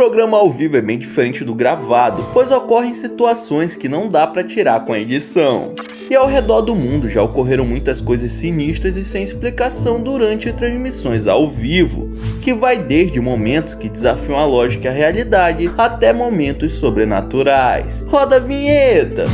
programa ao vivo é bem diferente do gravado, pois ocorrem situações que não dá pra tirar com a edição. E ao redor do mundo já ocorreram muitas coisas sinistras e sem explicação durante transmissões ao vivo, que vai desde momentos que desafiam a lógica e a realidade, até momentos sobrenaturais. Roda a vinheta!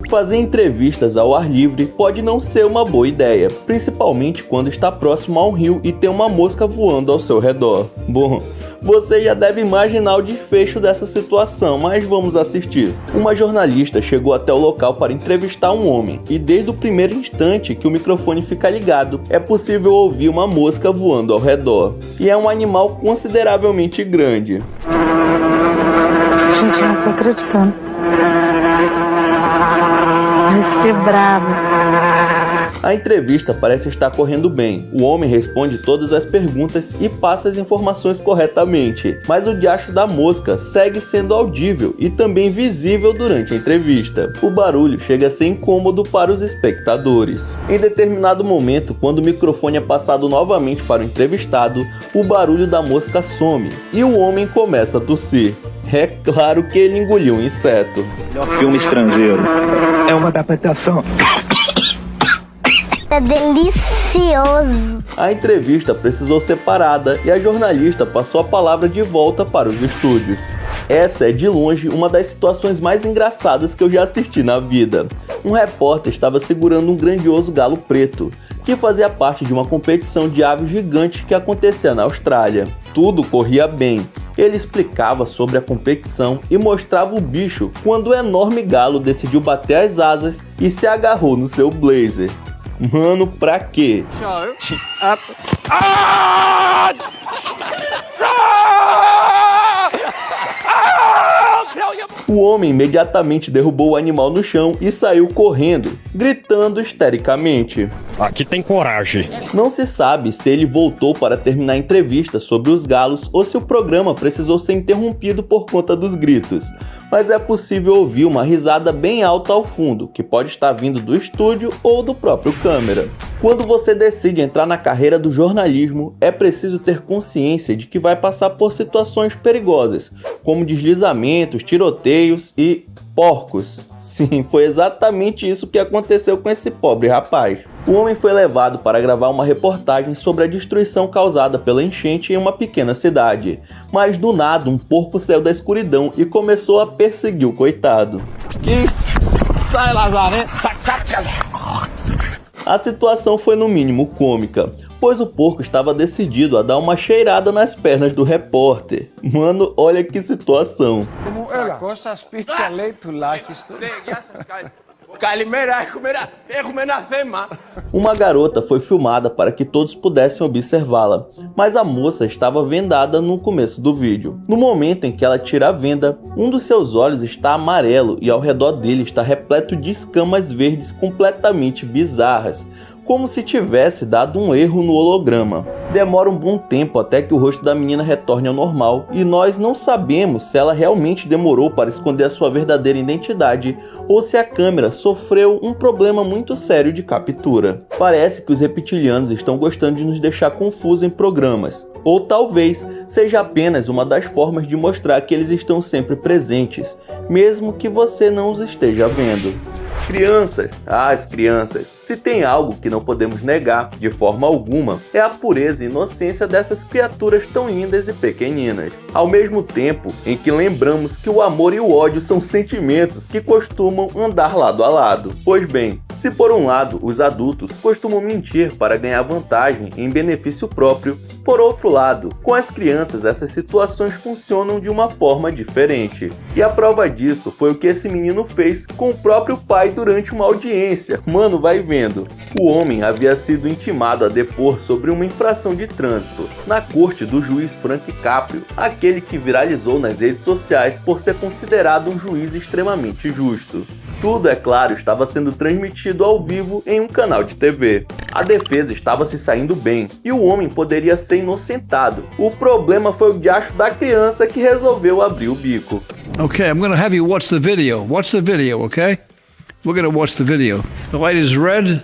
Fazer entrevistas ao ar livre pode não ser uma boa ideia, principalmente quando está próximo a um rio e tem uma mosca voando ao seu redor. Bom, você já deve imaginar o desfecho dessa situação, mas vamos assistir. Uma jornalista chegou até o local para entrevistar um homem, e desde o primeiro instante que o microfone fica ligado, é possível ouvir uma mosca voando ao redor. E é um animal consideravelmente grande. Gente, eu não tô acreditando. Vai ser brabo. A entrevista parece estar correndo bem. O homem responde todas as perguntas e passa as informações corretamente, mas o diacho da mosca segue sendo audível e também visível durante a entrevista. O barulho chega a ser incômodo para os espectadores. Em determinado momento, quando o microfone é passado novamente para o entrevistado, o barulho da mosca some e o homem começa a tossir. É claro que ele engoliu um inseto. Melhor filme estrangeiro. É uma adaptação. É delicioso. A entrevista precisou ser parada e a jornalista passou a palavra de volta para os estúdios. Essa é de longe uma das situações mais engraçadas que eu já assisti na vida. Um repórter estava segurando um grandioso galo preto, que fazia parte de uma competição de aves gigantes que acontecia na Austrália. Tudo corria bem. Ele explicava sobre a competição e mostrava o bicho quando o enorme galo decidiu bater as asas e se agarrou no seu blazer. Mano, pra quê? O homem imediatamente derrubou o animal no chão e saiu correndo, gritando histericamente. Aqui tem coragem. Não se sabe se ele voltou para terminar a entrevista sobre os galos ou se o programa precisou ser interrompido por conta dos gritos, mas é possível ouvir uma risada bem alta ao fundo, que pode estar vindo do estúdio ou do próprio câmera. Quando você decide entrar na carreira do jornalismo, é preciso ter consciência de que vai passar por situações perigosas, como deslizamentos, tiroteios e porcos. Sim, foi exatamente isso que aconteceu com esse pobre rapaz. O homem foi levado para gravar uma reportagem sobre a destruição causada pela enchente em uma pequena cidade. Mas do nada, um porco saiu da escuridão e começou a perseguir o coitado. Sai, Lazaré! A situação foi no mínimo cômica, pois o porco estava decidido a dar uma cheirada nas pernas do repórter. Mano, olha que situação. Uma garota foi filmada para que todos pudessem observá-la, mas a moça estava vendada no começo do vídeo. No momento em que ela tira a venda, um dos seus olhos está amarelo e ao redor dele está repleto de escamas verdes completamente bizarras, como se tivesse dado um erro no holograma. Demora um bom tempo até que o rosto da menina retorne ao normal e nós não sabemos se ela realmente demorou para esconder a sua verdadeira identidade ou se a câmera sofreu um problema muito sério de captura. Parece que os reptilianos estão gostando de nos deixar confusos em programas, ou talvez seja apenas uma das formas de mostrar que eles estão sempre presentes, mesmo que você não os esteja vendo. Crianças, as crianças, se tem algo que não podemos negar de forma alguma, é a pureza e inocência dessas criaturas tão lindas e pequeninas. Ao mesmo tempo em que lembramos que o amor e o ódio são sentimentos que costumam andar lado a lado. Pois bem, se por um lado os adultos costumam mentir para ganhar vantagem em benefício próprio, por outro lado, com as crianças essas situações funcionam de uma forma diferente. E a prova disso foi o que esse menino fez com o próprio pai durante uma audiência. Mano, vai vendo. O homem havia sido intimado a depor sobre uma infração de trânsito na corte do juiz Frank Caprio, aquele que viralizou nas redes sociais por ser considerado um juiz extremamente justo. Tudo, é claro, estava sendo transmitido ao vivo em um canal de TV. A defesa estava se saindo bem e o homem poderia ser inocentado. O problema foi o diacho da criança que resolveu abrir o bico. Okay, I'm going to have you watch the video. Watch the video, okay? We're going to watch the video. The light is red.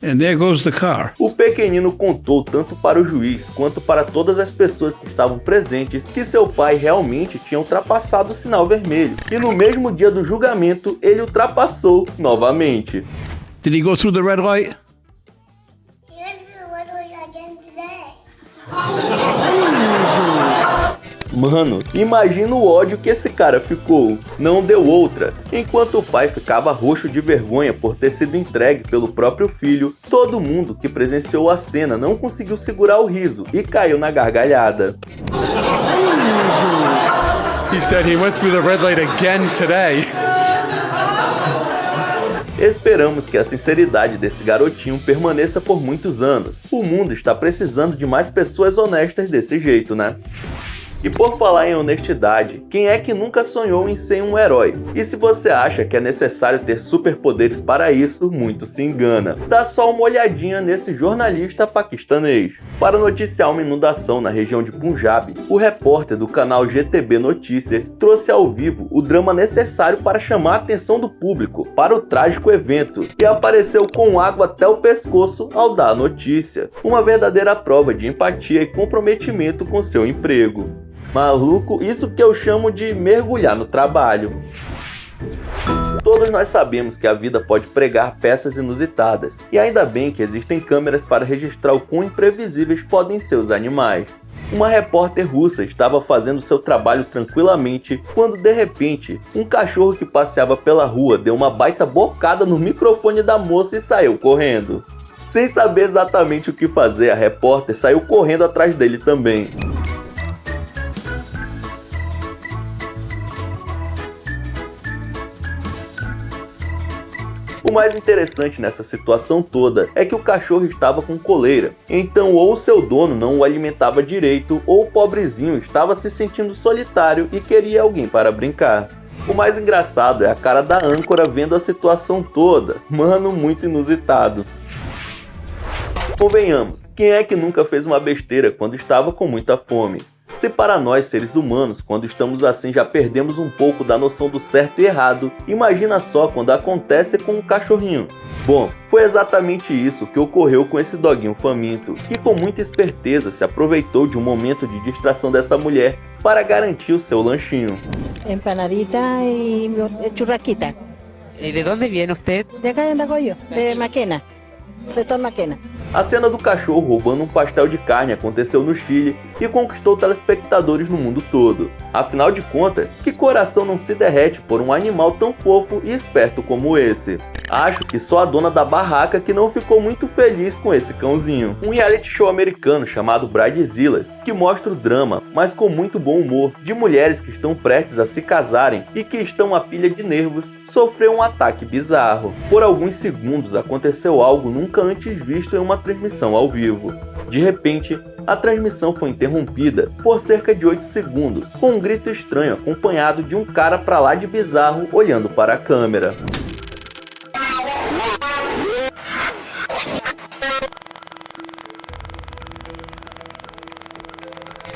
And there goes the car. O pequenino contou tanto para o juiz quanto para todas as pessoas que estavam presentes que seu pai realmente tinha ultrapassado o sinal vermelho. E no mesmo dia do julgamento, ele ultrapassou novamente. Did he go through the red light? Mano, imagina o ódio que esse cara ficou. Não deu outra. Enquanto o pai ficava roxo de vergonha por ter sido entregue pelo próprio filho, todo mundo que presenciou a cena não conseguiu segurar o riso e caiu na gargalhada. He said he went through the red light again today. Esperamos que a sinceridade desse garotinho permaneça por muitos anos. O mundo está precisando de mais pessoas honestas desse jeito, né? E por falar em honestidade, quem é que nunca sonhou em ser um herói? E se você acha que é necessário ter superpoderes para isso, muito se engana. Dá só uma olhadinha nesse jornalista paquistanês. Para noticiar uma inundação na região de Punjab, o repórter do canal GTB Notícias trouxe ao vivo o drama necessário para chamar a atenção do público para o trágico evento e apareceu com água até o pescoço ao dar a notícia. Uma verdadeira prova de empatia e comprometimento com seu emprego. Maluco, isso que eu chamo de mergulhar no trabalho. Todos nós sabemos que a vida pode pregar peças inusitadas, e ainda bem que existem câmeras para registrar o quão imprevisíveis podem ser os animais. Uma repórter russa estava fazendo seu trabalho tranquilamente quando, de repente, um cachorro que passeava pela rua deu uma baita bocada no microfone da moça e saiu correndo. Sem saber exatamente o que fazer, a repórter saiu correndo atrás dele também. O mais interessante nessa situação toda é que o cachorro estava com coleira, então ou seu dono não o alimentava direito ou o pobrezinho estava se sentindo solitário e queria alguém para brincar. O mais engraçado é a cara da âncora vendo a situação toda, mano, muito inusitado. Convenhamos, quem é que nunca fez uma besteira quando estava com muita fome? Se para nós, seres humanos, quando estamos assim já perdemos um pouco da noção do certo e errado, imagina só quando acontece com um cachorrinho. Bom, foi exatamente isso que ocorreu com esse doguinho faminto, que com muita esperteza se aproveitou de um momento de distração dessa mulher para garantir o seu lanchinho. Empanadita y churrasquita. ¿Y de dónde viene usted? De acá de Andacoyo, de Maquena, sector Maquena. A cena do cachorro roubando um pastel de carne aconteceu no Chile e conquistou telespectadores no mundo todo. Afinal de contas, que coração não se derrete por um animal tão fofo e esperto como esse? Acho que só a dona da barraca que não ficou muito feliz com esse cãozinho. Um reality show americano chamado Bridezillas, que mostra o drama, mas com muito bom humor, de mulheres que estão prestes a se casarem e que estão à pilha de nervos, sofreu um ataque bizarro. Por alguns segundos aconteceu algo nunca antes visto em uma transmissão ao vivo. De repente, a transmissão foi interrompida por cerca de 8 segundos, com um grito estranho acompanhado de um cara pra lá de bizarro olhando para a câmera.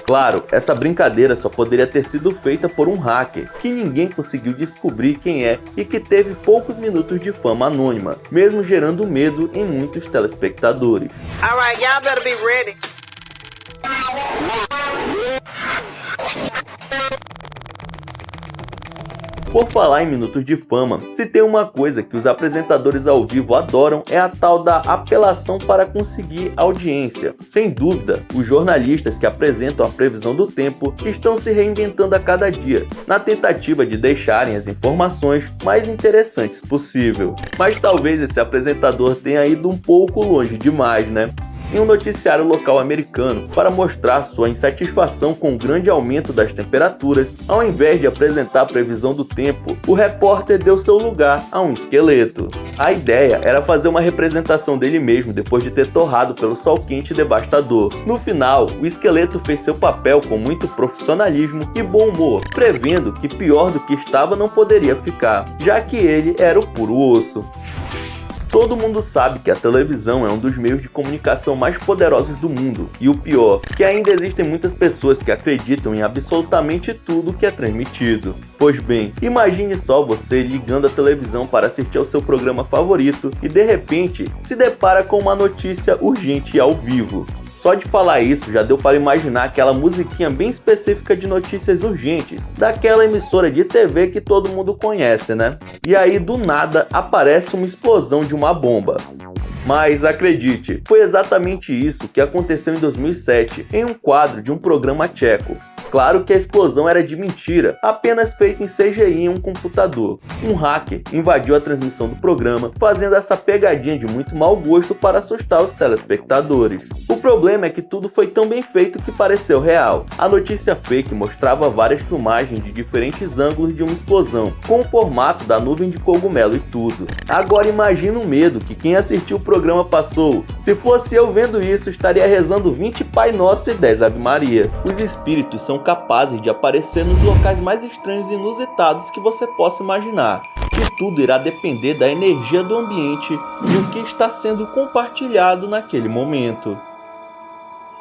Claro, essa brincadeira só poderia ter sido feita por um hacker, que ninguém conseguiu descobrir quem é e que teve poucos minutos de fama anônima, mesmo gerando medo em muitos telespectadores. Alright, y'all better be ready. Por falar em minutos de fama, se tem uma coisa que os apresentadores ao vivo adoram é a tal da apelação para conseguir audiência. Sem dúvida, os jornalistas que apresentam a previsão do tempo estão se reinventando a cada dia, na tentativa de deixarem as informações mais interessantes possível. Mas talvez esse apresentador tenha ido um pouco longe demais, né? Em um noticiário local americano, para mostrar sua insatisfação com o grande aumento das temperaturas, ao invés de apresentar a previsão do tempo, o repórter deu seu lugar a um esqueleto. A ideia era fazer uma representação dele mesmo depois de ter torrado pelo sol quente e devastador. No final, o esqueleto fez seu papel com muito profissionalismo e bom humor, prevendo que pior do que estava não poderia ficar, já que ele era o puro osso. Todo mundo sabe que a televisão é um dos meios de comunicação mais poderosos do mundo, e o pior, que ainda existem muitas pessoas que acreditam em absolutamente tudo que é transmitido. Pois bem, imagine só você ligando a televisão para assistir ao seu programa favorito e de repente se depara com uma notícia urgente ao vivo. Só de falar isso já deu para imaginar aquela musiquinha bem específica de notícias urgentes, daquela emissora de TV que todo mundo conhece, né? E aí do nada aparece uma explosão de uma bomba. Mas acredite, foi exatamente isso que aconteceu em 2007 em um quadro de um programa tcheco. Claro que a explosão era de mentira, apenas feita em CGI em um computador. Um hacker invadiu a transmissão do programa, fazendo essa pegadinha de muito mau gosto para assustar os telespectadores. O problema é que tudo foi tão bem feito que pareceu real. A notícia fake mostrava várias filmagens de diferentes ângulos de uma explosão, com o formato da nuvem de cogumelo e tudo. Agora imagina o medo que quem assistiu o programa passou. Se fosse eu vendo isso, estaria rezando 20 Pai Nosso e 10 Ave Maria. Os espíritos são capazes de aparecer nos locais mais estranhos e inusitados que você possa imaginar. E tudo irá depender da energia do ambiente e o que está sendo compartilhado naquele momento.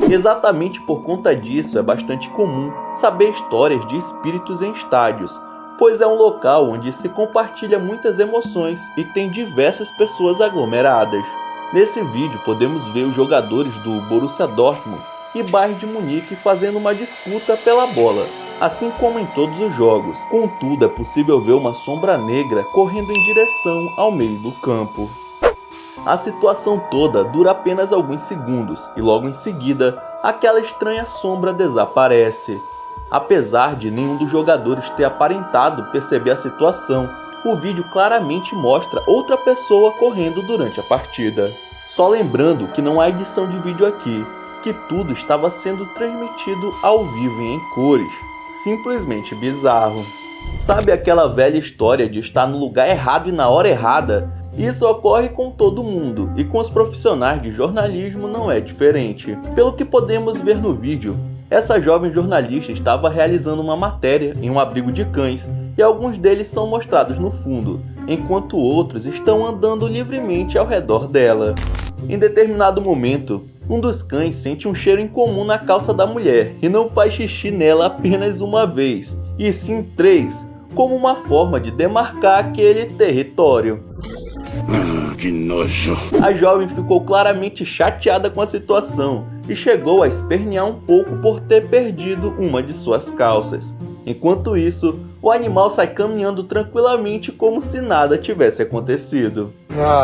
Exatamente por conta disso é bastante comum saber histórias de espíritos em estádios, pois é um local onde se compartilha muitas emoções e tem diversas pessoas aglomeradas. Nesse vídeo podemos ver os jogadores do Borussia Dortmund e Bayern de Munique fazendo uma disputa pela bola, assim como em todos os jogos. Contudo, é possível ver uma sombra negra correndo em direção ao meio do campo. A situação toda dura apenas alguns segundos e logo em seguida, aquela estranha sombra desaparece. Apesar de nenhum dos jogadores ter aparentado perceber a situação, o vídeo claramente mostra outra pessoa correndo durante a partida. Só lembrando que não há edição de vídeo aqui, que tudo estava sendo transmitido ao vivo e em cores. Simplesmente bizarro. Sabe aquela velha história de estar no lugar errado e na hora errada? Isso ocorre com todo mundo, e com os profissionais de jornalismo não é diferente. Pelo que podemos ver no vídeo, essa jovem jornalista estava realizando uma matéria em um abrigo de cães, e alguns deles são mostrados no fundo, enquanto outros estão andando livremente ao redor dela. Em determinado momento, um dos cães sente um cheiro incomum na calça da mulher e não faz xixi nela apenas uma vez, e sim 3, como uma forma de demarcar aquele território. Que nojo. A jovem ficou claramente chateada com a situação e chegou a espernear um pouco por ter perdido uma de suas calças. Enquanto isso, o animal sai caminhando tranquilamente como se nada tivesse acontecido.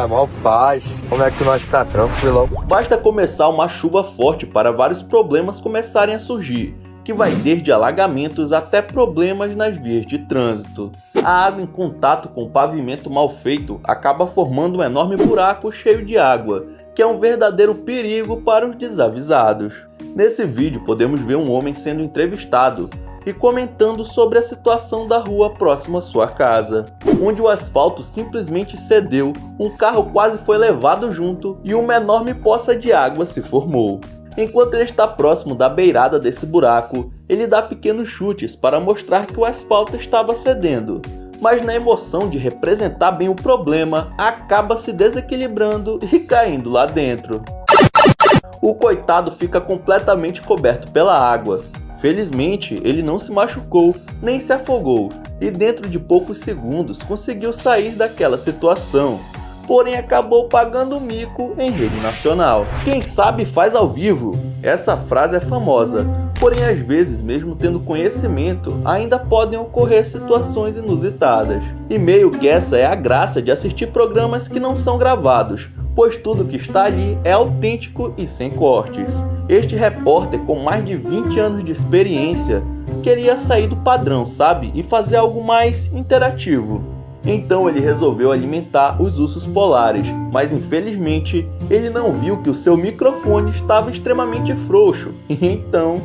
Mal paz. Como é que nós tá tranquilo? Basta começar uma chuva forte para vários problemas começarem a surgir, que vai desde alagamentos até problemas nas vias de trânsito. A água em contato com o pavimento mal feito acaba formando um enorme buraco cheio de água, que é um verdadeiro perigo para os desavisados. Nesse vídeo podemos ver um homem sendo entrevistado e comentando sobre a situação da rua próxima à sua casa, onde o asfalto simplesmente cedeu, um carro quase foi levado junto e uma enorme poça de água se formou. Enquanto ele está próximo da beirada desse buraco, ele dá pequenos chutes para mostrar que o asfalto estava cedendo, mas na emoção de representar bem o problema, acaba se desequilibrando e caindo lá dentro. O coitado fica completamente coberto pela água. Felizmente, ele não se machucou, nem se afogou, e dentro de poucos segundos conseguiu sair daquela situação. Porém, acabou pagando mico em rede nacional. Quem sabe faz ao vivo. Essa frase é famosa, porém às vezes, mesmo tendo conhecimento, ainda podem ocorrer situações inusitadas. E meio que essa é a graça de assistir programas que não são gravados, pois tudo que está ali é autêntico e sem cortes. Este repórter, com mais de 20 anos de experiência, queria sair do padrão, sabe? E fazer algo mais interativo. Então ele resolveu alimentar os ursos polares, mas infelizmente ele não viu que o seu microfone estava extremamente frouxo. E então,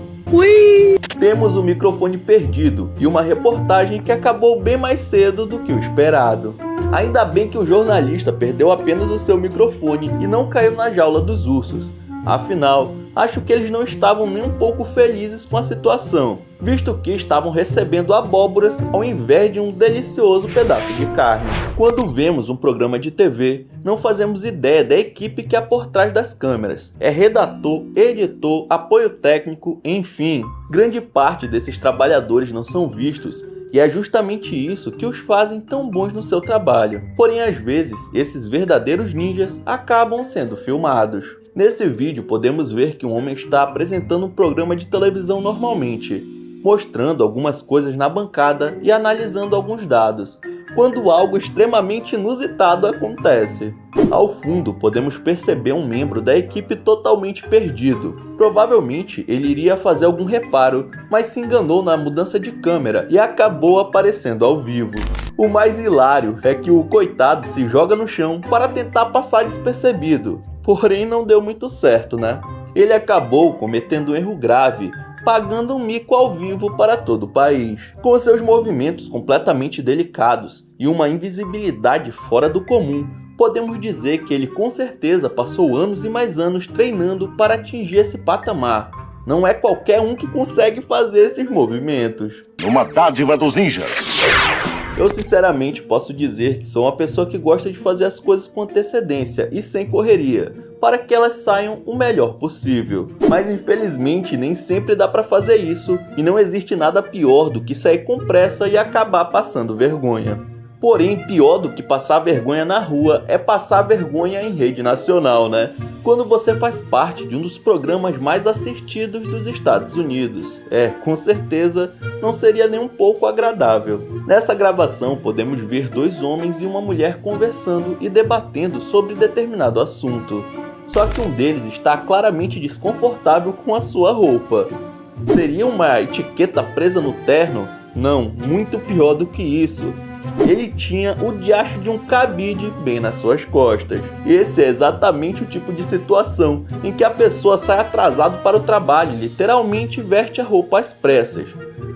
temos o microfone perdido e uma reportagem que acabou bem mais cedo do que o esperado. Ainda bem que o jornalista perdeu apenas o seu microfone e não caiu na jaula dos ursos, Afinal, acho que eles não estavam nem um pouco felizes com a situação, visto que estavam recebendo abóboras ao invés de um delicioso pedaço de carne. Quando vemos um programa de TV, não fazemos ideia da equipe que há por trás das câmeras. É redator, editor, apoio técnico, enfim. Grande parte desses trabalhadores não são vistos, e é justamente isso que os fazem tão bons no seu trabalho. Porém, às vezes, esses verdadeiros ninjas acabam sendo filmados. Nesse vídeo podemos ver que um homem está apresentando um programa de televisão normalmente, mostrando algumas coisas na bancada e analisando alguns dados, quando algo extremamente inusitado acontece. Ao fundo, podemos perceber um membro da equipe totalmente perdido. Provavelmente ele iria fazer algum reparo, mas se enganou na mudança de câmera e acabou aparecendo ao vivo. O mais hilário é que o coitado se joga no chão para tentar passar despercebido, porém não deu muito certo, né? Ele acabou cometendo um erro grave, pagando um mico ao vivo para todo o país. Com seus movimentos completamente delicados e uma invisibilidade fora do comum, podemos dizer que ele com certeza passou anos e mais anos treinando para atingir esse patamar. Não é qualquer um que consegue fazer esses movimentos. Uma dádiva dos ninjas. Eu sinceramente posso dizer que sou uma pessoa que gosta de fazer as coisas com antecedência e sem correria, para que elas saiam o melhor possível. Mas infelizmente nem sempre dá para fazer isso, e não existe nada pior do que sair com pressa e acabar passando vergonha. Porém, pior do que passar vergonha na rua é passar vergonha em rede nacional, né? Quando você faz parte de um dos programas mais assistidos dos Estados Unidos. Com certeza não seria nem um pouco agradável. Nessa gravação podemos ver dois homens e uma mulher conversando e debatendo sobre determinado assunto. Só que um deles está claramente desconfortável com a sua roupa. Seria uma etiqueta presa no terno? Não, muito pior do que isso. Ele tinha o diacho de um cabide bem nas suas costas. Esse é exatamente o tipo de situação em que a pessoa sai atrasado para o trabalho e literalmente veste a roupa às pressas.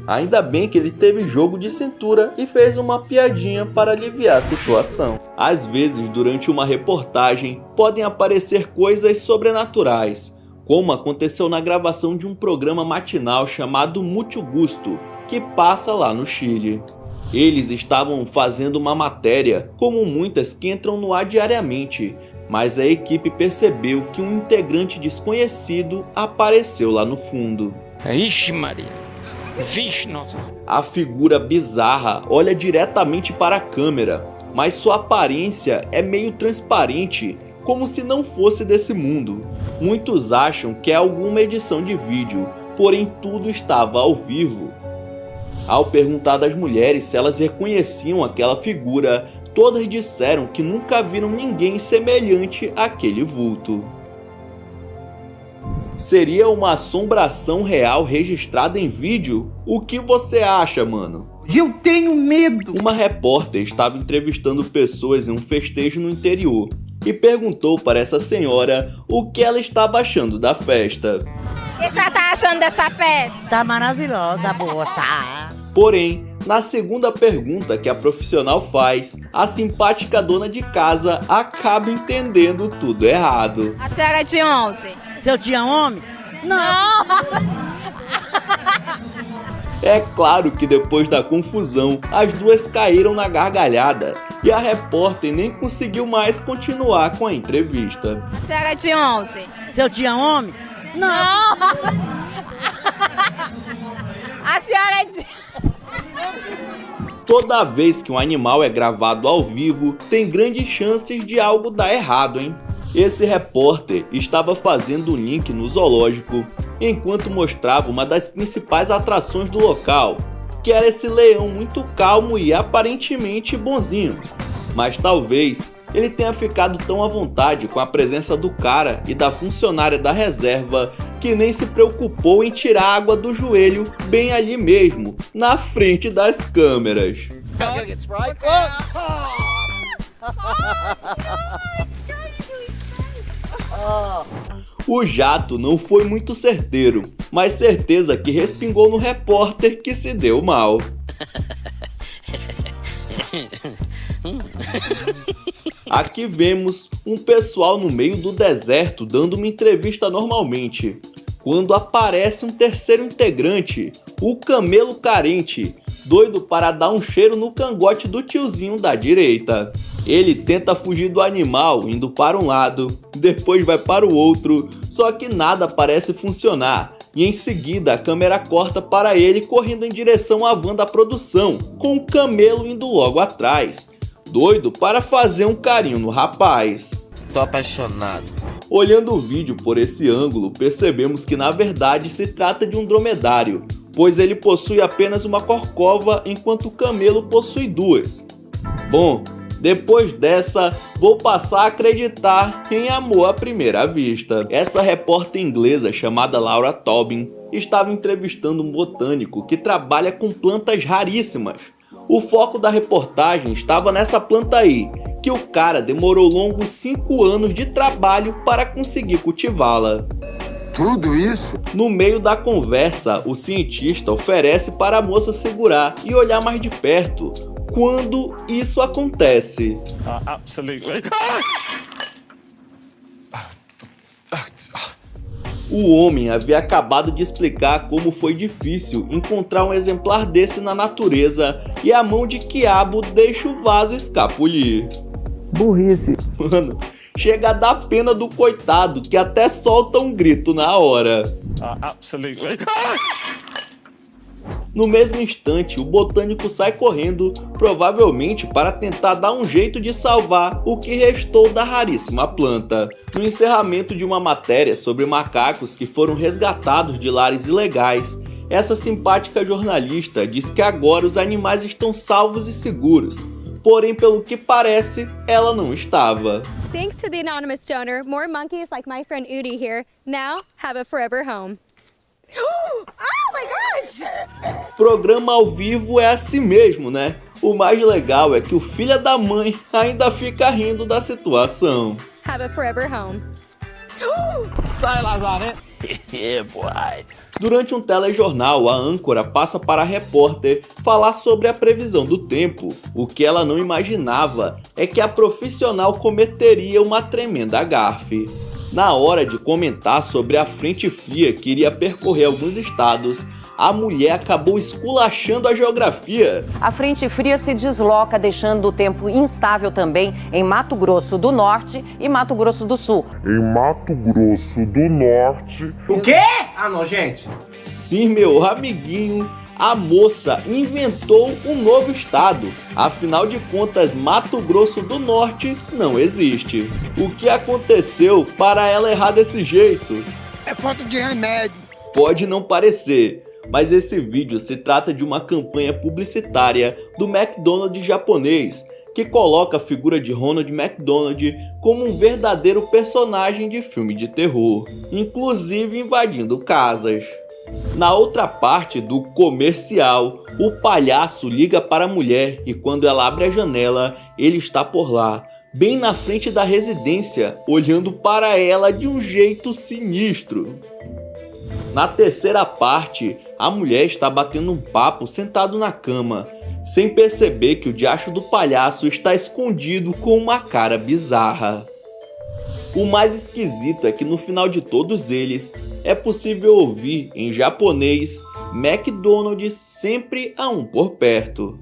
Ainda bem que ele teve jogo de cintura e fez uma piadinha para aliviar a situação. Às vezes, durante uma reportagem, podem aparecer coisas sobrenaturais, como aconteceu na gravação de um programa matinal chamado Muito Gusto, que passa lá no Chile. Eles estavam fazendo uma matéria, como muitas que entram no ar diariamente, mas a equipe percebeu que um integrante desconhecido apareceu lá no fundo. Ixi, Maria. Vixe, nossa. A figura bizarra olha diretamente para a câmera, mas sua aparência é meio transparente, como se não fosse desse mundo. Muitos acham que é alguma edição de vídeo, porém tudo estava ao vivo. Ao perguntar às mulheres se elas reconheciam aquela figura, todas disseram que nunca viram ninguém semelhante àquele vulto. Seria uma assombração real registrada em vídeo? O que você acha, mano? Eu tenho medo. Uma repórter estava entrevistando pessoas em um festejo no interior e perguntou para essa senhora o que ela estava achando da festa. O que você tá achando dessa festa? Tá maravilhosa, boa, tá. Porém, na segunda pergunta que a profissional faz, a simpática dona de casa acaba entendendo tudo errado. A senhora é de onde? Seu tinha homem? Não. É claro que depois da confusão, as duas caíram na gargalhada e a repórter nem conseguiu mais continuar com a entrevista. A senhora é de onde? Seu tinha homem? Não. A senhora é de... Toda vez que um animal é gravado ao vivo, tem grandes chances de algo dar errado, hein? Esse repórter estava fazendo um link no zoológico, enquanto mostrava uma das principais atrações do local, que era esse leão muito calmo e aparentemente bonzinho. Mas talvez ele tenha ficado tão à vontade com a presença do cara e da funcionária da reserva que nem se preocupou em tirar a água do joelho bem ali mesmo, na frente das câmeras. O jato não foi muito certeiro, mas certeza que respingou no repórter que se deu mal. Aqui vemos um pessoal no meio do deserto dando uma entrevista normalmente, quando aparece um terceiro integrante, o camelo carente, doido para dar um cheiro no cangote do tiozinho da direita. Ele tenta fugir do animal indo para um lado, depois vai para o outro, só que nada parece funcionar. E em seguida a câmera corta para ele correndo em direção à van da produção, com o camelo indo logo atrás, doido para fazer um carinho no rapaz. Tô apaixonado. Olhando o vídeo por esse ângulo, percebemos que na verdade se trata de um dromedário, pois ele possui apenas uma corcova enquanto o camelo possui duas. Bom, depois dessa, vou passar a acreditar em amor à primeira vista. Essa repórter inglesa chamada Laura Tobin estava entrevistando um botânico que trabalha com plantas raríssimas. O foco da reportagem estava nessa planta aí, que o cara demorou longos 5 anos de trabalho para conseguir cultivá-la. Tudo isso? No meio da conversa, o cientista oferece para a moça segurar e olhar mais de perto. Quando isso acontece? Absolutely. O homem havia acabado de explicar como foi difícil encontrar um exemplar desse na natureza e a mão de quiabo deixa o vaso escapulir. Burrice. Mano, chega a dar pena do coitado que até solta um grito na hora. Absolutely. No mesmo instante, o botânico sai correndo, provavelmente para tentar dar um jeito de salvar o que restou da raríssima planta. No encerramento de uma matéria sobre macacos que foram resgatados de lares ilegais, essa simpática jornalista diz que agora os animais estão salvos e seguros. Porém, pelo que parece, ela não estava. Thanks to the anonymous donor, more monkeys like my friend Udi here now have a forever home. Oh my gosh! Programa ao vivo é assim mesmo, né? O mais legal é que o filho da mãe ainda fica rindo da situação. Have a forever home. Sai, Lazaré. Durante um telejornal, a âncora passa para a repórter falar sobre a previsão do tempo. O que ela não imaginava é que a profissional cometeria uma tremenda gafe. Na hora de comentar sobre a frente fria que iria percorrer alguns estados, a mulher acabou esculachando a geografia. A frente fria se desloca, deixando o tempo instável também em Mato Grosso do Norte e Mato Grosso do Sul. Em Mato Grosso do Norte... O quê? Ah, não, gente. Sim, meu amiguinho, a moça inventou um novo estado. Afinal de contas, Mato Grosso do Norte não existe. O que aconteceu para ela errar desse jeito? É falta de remédio. Pode não parecer, mas esse vídeo se trata de uma campanha publicitária do McDonald's japonês, que coloca a figura de Ronald McDonald como um verdadeiro personagem de filme de terror, inclusive invadindo casas. Na outra parte do comercial, o palhaço liga para a mulher e quando ela abre a janela, ele está por lá, bem na frente da residência, olhando para ela de um jeito sinistro. Na terceira parte, a mulher está batendo um papo sentado na cama, sem perceber que o diacho do palhaço está escondido com uma cara bizarra. O mais esquisito é que no final de todos eles, é possível ouvir em japonês McDonald's sempre a um por perto.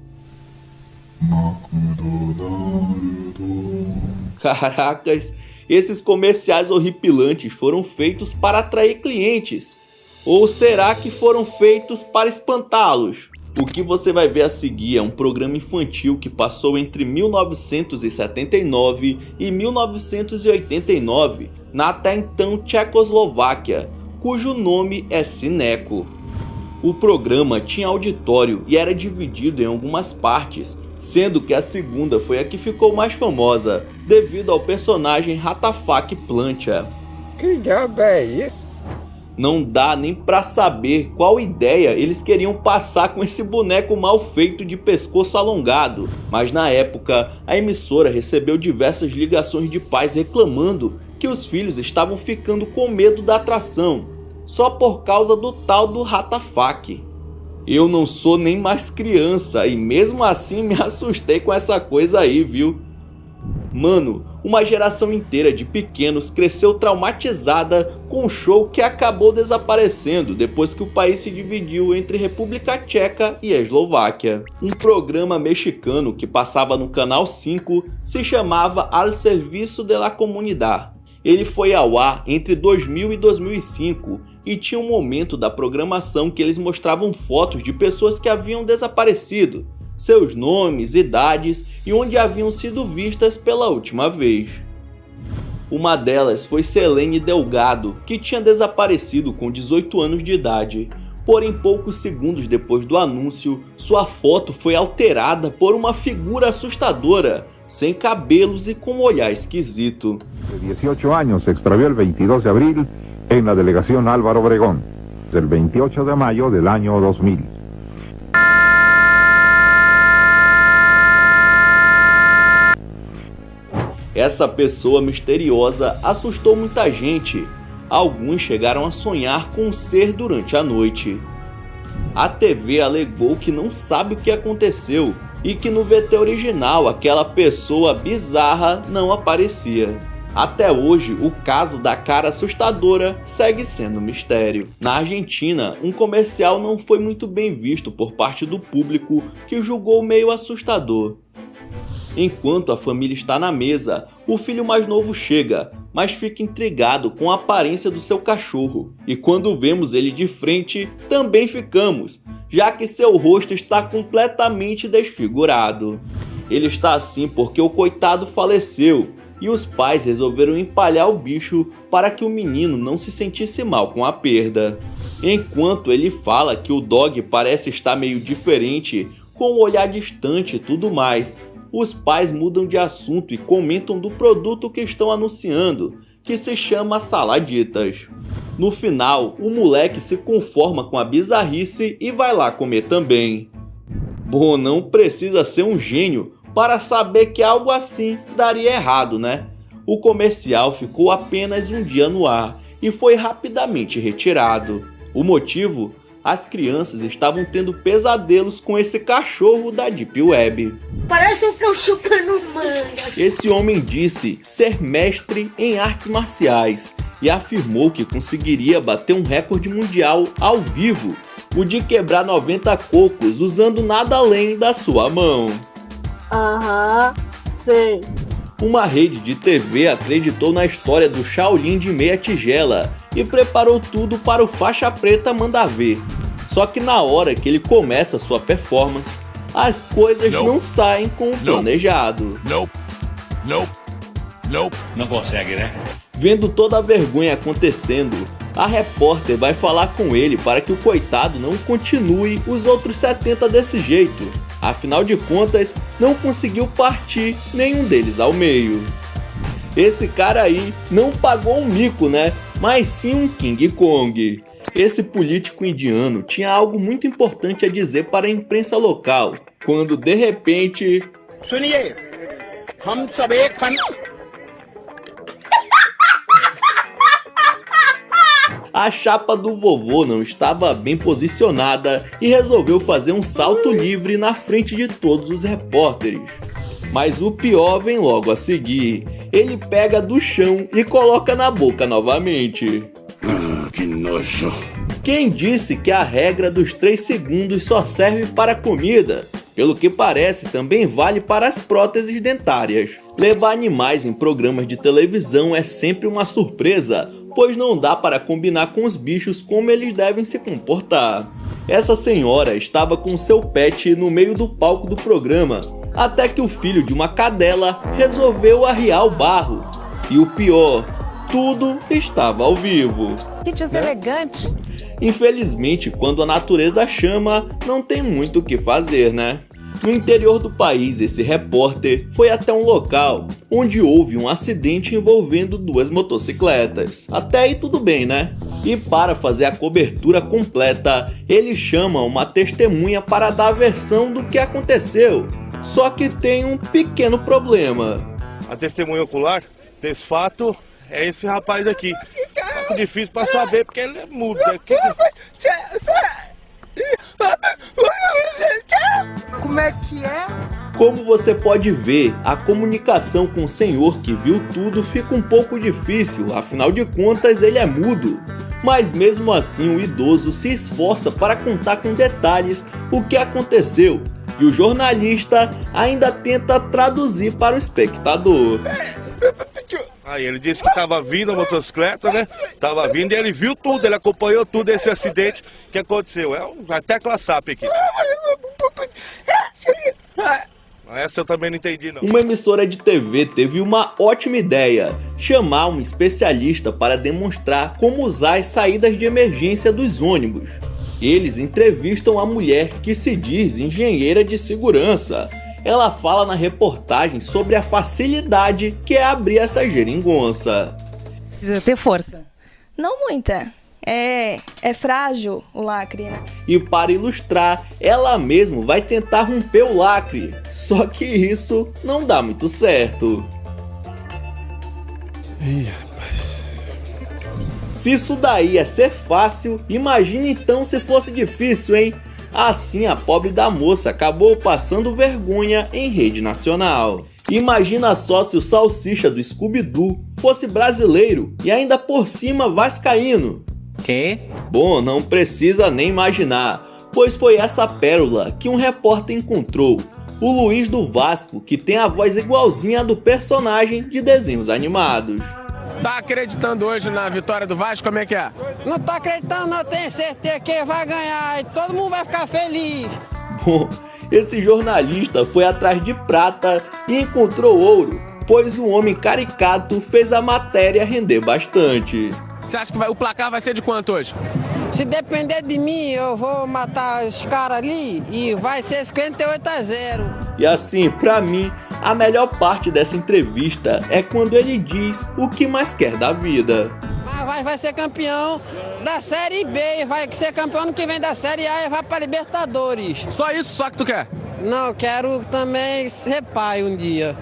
Caracas, esses comerciais horripilantes foram feitos para atrair clientes. Ou será que foram feitos para espantá-los? O que você vai ver a seguir é um programa infantil que passou entre 1979 e 1989 na até então Tchecoslováquia, cujo nome é Cineco. O programa tinha auditório e era dividido em algumas partes, sendo que a segunda foi a que ficou mais famosa, devido ao personagem Ratafak Plancha. Que diabo é isso? Não dá nem pra saber qual ideia eles queriam passar com esse boneco mal feito de pescoço alongado, mas na época a emissora recebeu diversas ligações de pais reclamando que os filhos estavam ficando com medo da atração, só por causa do tal do Ratafak. Eu não sou nem mais criança e mesmo assim me assustei com essa coisa aí, viu? Mano, uma geração inteira de pequenos cresceu traumatizada com um show que acabou desaparecendo depois que o país se dividiu entre República Tcheca e a Eslováquia. Um programa mexicano que passava no Canal 5 se chamava Al Serviço de la Comunidad. Ele foi ao ar entre 2000 e 2005 e tinha um momento da programação que eles mostravam fotos de pessoas que haviam desaparecido, seus nomes, idades e onde haviam sido vistas pela última vez. Uma delas foi Selene Delgado, que tinha desaparecido com 18 anos de idade. Porém, poucos segundos depois do anúncio, sua foto foi alterada por uma figura assustadora, sem cabelos e com um olhar esquisito. De 18 años se extravió el 22 de abril en la delegación Álvaro Obregón, el 28 de mayo del año 2000. Essa pessoa misteriosa assustou muita gente. Alguns chegaram a sonhar com um ser durante a noite. A TV alegou que não sabe o que aconteceu e que no VT original aquela pessoa bizarra não aparecia. Até hoje, o caso da cara assustadora segue sendo um mistério. Na Argentina, um comercial não foi muito bem visto por parte do público, que julgou meio assustador. Enquanto a família está na mesa, o filho mais novo chega, mas fica intrigado com a aparência do seu cachorro. E quando vemos ele de frente, também ficamos, já que seu rosto está completamente desfigurado. Ele está assim porque o coitado faleceu, e os pais resolveram empalhar o bicho para que o menino não se sentisse mal com a perda. Enquanto ele fala que o dog parece estar meio diferente, com um olhar distante e tudo mais, os pais mudam de assunto e comentam do produto que estão anunciando, que se chama Saladitas. No final, o moleque se conforma com a bizarrice e vai lá comer também. Bom, não precisa ser um gênio para saber que algo assim daria errado, né? O comercial ficou apenas um dia no ar e foi rapidamente retirado. O motivo? As crianças estavam tendo pesadelos com esse cachorro da Deep Web. Parece um cão chupando manga. Esse homem disse ser mestre em artes marciais e afirmou que conseguiria bater um recorde mundial ao vivo, o de quebrar 90 cocos usando nada além da sua mão. Sei. Uma rede de TV acreditou na história do Shaolin de meia tigela e preparou tudo para o faixa preta mandar ver. Só que na hora que ele começa sua performance, as coisas não saem como planejado. Não consegue, né? Vendo toda a vergonha acontecendo, a repórter vai falar com ele para que o coitado não continue os outros 70 desse jeito. Afinal de contas, não conseguiu partir nenhum deles ao meio. Esse cara aí não pagou um mico, né? Mas sim um King Kong. Esse político indiano tinha algo muito importante a dizer para a imprensa local, quando de repente... A chapa do vovô não estava bem posicionada e resolveu fazer um salto livre na frente de todos os repórteres. Mas o pior vem logo a seguir. Ele pega do chão e coloca na boca novamente. Que nojo. Quem disse que a regra dos 3 segundos só serve para comida? Pelo que parece, também vale para as próteses dentárias. Levar animais em programas de televisão é sempre uma surpresa, pois não dá para combinar com os bichos como eles devem se comportar. Essa senhora estava com seu pet no meio do palco do programa, até que o filho de uma cadela resolveu arriar o barro. E o pior, tudo estava ao vivo. Que deselegante. Infelizmente, quando a natureza chama, não tem muito o que fazer, né? No interior do país, esse repórter foi até um local onde houve um acidente envolvendo 2 motocicletas. Até aí tudo bem, né? E para fazer a cobertura completa, ele chama uma testemunha para dar a versão do que aconteceu. Só que tem um pequeno problema. A testemunha ocular desse fato é esse rapaz aqui. É difícil para saber porque ele é mudo. Como é que é? Como você pode ver, a comunicação com o senhor que viu tudo fica um pouco difícil, afinal de contas ele é mudo. Mas mesmo assim o idoso se esforça para contar com detalhes o que aconteceu, e o jornalista ainda tenta traduzir para o espectador. Aí ele disse que estava vindo a motocicleta, né? Tava vindo e ele viu tudo, ele acompanhou tudo esse acidente que aconteceu. É a tecla SAP aqui. Essa eu também não entendi, não. Uma emissora de TV teve uma ótima ideia: chamar um especialista para demonstrar como usar as saídas de emergência dos ônibus. Eles entrevistam a mulher que se diz engenheira de segurança. Ela fala na reportagem sobre a facilidade que é abrir essa geringonça. Precisa ter força. Não muita. É frágil o lacre, né? E para ilustrar, ela mesma vai tentar romper o lacre. Só que isso não dá muito certo. Ih, rapaz. Se isso daí é ser fácil, imagine então se fosse difícil, hein? Assim a pobre da moça acabou passando vergonha em rede nacional. Imagina só se o Salsicha do Scooby-Doo fosse brasileiro e ainda por cima vascaíno. ¿Quê? Bom, não precisa nem imaginar, pois foi essa pérola que um repórter encontrou. O Luiz do Vasco, que tem a voz igualzinha a do personagem de desenhos animados. Tá acreditando hoje na vitória do Vasco? Como é que é? Não tô acreditando, não. Tenho certeza que vai ganhar e todo mundo vai ficar feliz. Bom, esse jornalista foi atrás de prata e encontrou ouro, pois o homem caricato fez a matéria render bastante. Você acha que o placar vai ser de quanto hoje? Se depender de mim, eu vou matar os caras ali e vai ser 58-0. E assim, pra mim, a melhor parte dessa entrevista é quando ele diz o que mais quer da vida. Mas vai ser campeão da Série B, vai ser campeão ano que vem da Série A e vai pra Libertadores. Só isso, só que tu quer? Não, eu quero também ser pai um dia.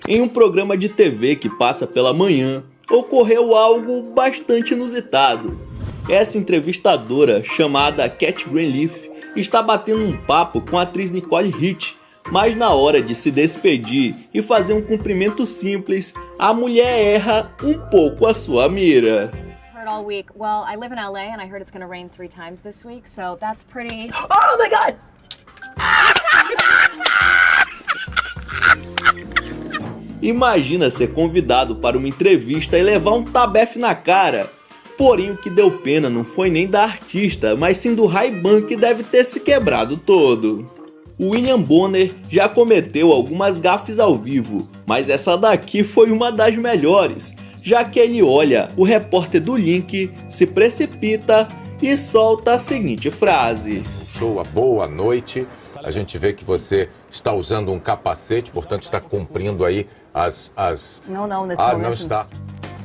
Em um programa de TV que passa pela manhã, ocorreu algo bastante inusitado. Essa entrevistadora, chamada Cat Greenleaf, está batendo um papo com a atriz Nicole Richie, mas na hora de se despedir e fazer um cumprimento simples, a mulher erra um pouco a sua mira. All week. Well, I live in LA and I heard it's going to rain 3 times this week, so that's pretty. Oh my God! Imagina ser convidado para uma entrevista e levar um tabefe na cara. Porém, o que deu pena não foi nem da artista, mas sim do Ray-Ban, que deve ter se quebrado todo. O William Bonner já cometeu algumas gafes ao vivo, mas essa daqui foi uma das melhores, já que ele olha o repórter do Link, se precipita e solta a seguinte frase: Shoa, boa noite. A gente vê que você está usando um capacete, portanto está cumprindo aí as... Não, nesse momento. Não está.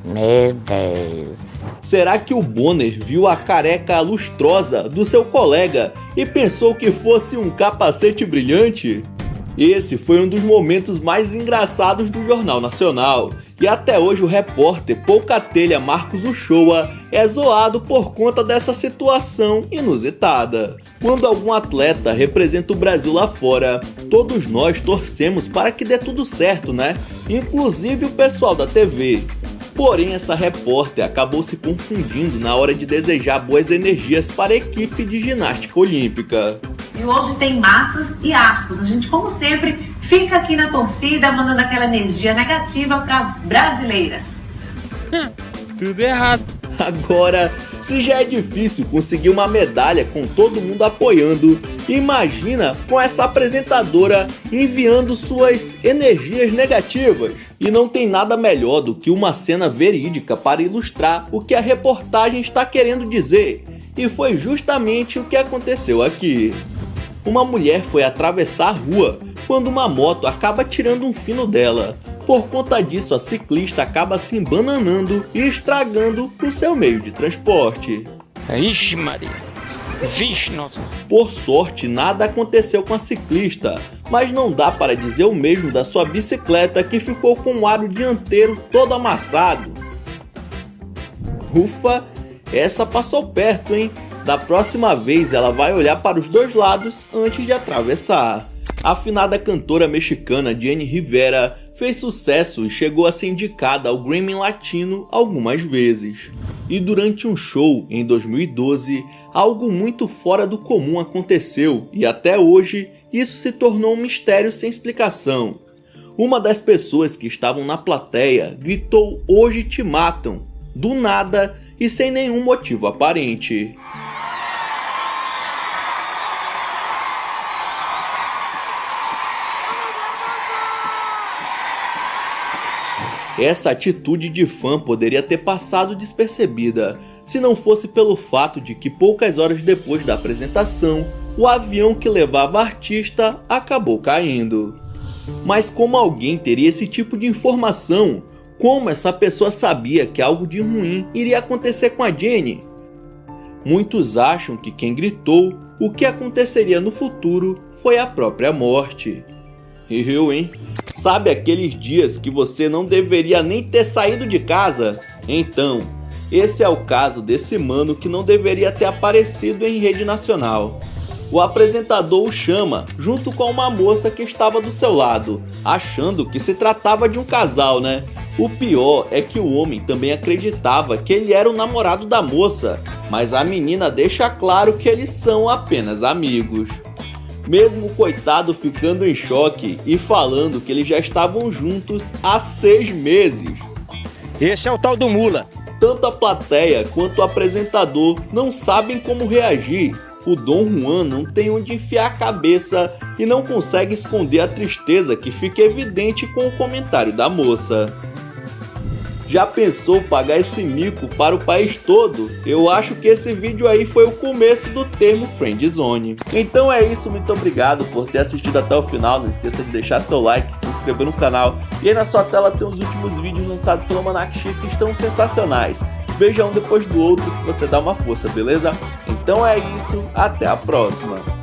Meu Deus. Será que o Bonner viu a careca lustrosa do seu colega e pensou que fosse um capacete brilhante? Esse foi um dos momentos mais engraçados do Jornal Nacional. E até hoje o repórter Poucatelha Marcos Uchoa é zoado por conta dessa situação inusitada. Quando algum atleta representa o Brasil lá fora, todos nós torcemos para que dê tudo certo, né? Inclusive o pessoal da TV. Porém, essa repórter acabou se confundindo na hora de desejar boas energias para a equipe de ginástica olímpica. E hoje tem massas e arcos. A gente, como sempre, fica aqui na torcida, mandando aquela energia negativa para as brasileiras. Tudo errado. Agora, se já é difícil conseguir uma medalha com todo mundo apoiando, imagina com essa apresentadora enviando suas energias negativas. E não tem nada melhor do que uma cena verídica para ilustrar o que a reportagem está querendo dizer. E foi justamente o que aconteceu aqui. Uma mulher foi atravessar a rua quando uma moto acaba tirando um fino dela. Por conta disso, a ciclista acaba se embananando e estragando o seu meio de transporte. Ixi, Maria. Vixe, nossa. Por sorte, nada aconteceu com a ciclista, mas não dá para dizer o mesmo da sua bicicleta, que ficou com o aro dianteiro todo amassado. Ufa, essa passou perto, hein? Da próxima vez ela vai olhar para os dois lados antes de atravessar. A afinada cantora mexicana Jenny Rivera fez sucesso e chegou a ser indicada ao Grammy Latino algumas vezes. E durante um show em 2012, algo muito fora do comum aconteceu e até hoje isso se tornou um mistério sem explicação. Uma das pessoas que estavam na plateia gritou "Hoje te matam", do nada e sem nenhum motivo aparente. Essa atitude de fã poderia ter passado despercebida, se não fosse pelo fato de que poucas horas depois da apresentação, o avião que levava a artista acabou caindo. Mas como alguém teria esse tipo de informação? Como essa pessoa sabia que algo de ruim iria acontecer com a Jenny? Muitos acham que quem gritou o que aconteceria no futuro foi a própria morte. E eu, hein? Sabe aqueles dias que você não deveria nem ter saído de casa? Então, esse é o caso desse mano que não deveria ter aparecido em rede nacional. O apresentador o chama junto com uma moça que estava do seu lado, achando que se tratava de um casal, né? O pior é que o homem também acreditava que ele era o namorado da moça, mas a menina deixa claro que eles são apenas amigos. Mesmo o coitado ficando em choque e falando que eles já estavam juntos há 6 meses. Esse é o tal do mula. Tanto a plateia quanto o apresentador não sabem como reagir. O Dom Juan não tem onde enfiar a cabeça e não consegue esconder a tristeza que fica evidente com o comentário da moça. Já pensou pagar esse mico para o país todo? Eu acho que esse vídeo aí foi o começo do termo friendzone. Então é isso, muito obrigado por ter assistido até o final. Não esqueça de deixar seu like, se inscrever no canal. E aí na sua tela tem os últimos vídeos lançados pelo Almanac X que estão sensacionais. Veja um depois do outro que você dá uma força, beleza? Então é isso, até a próxima!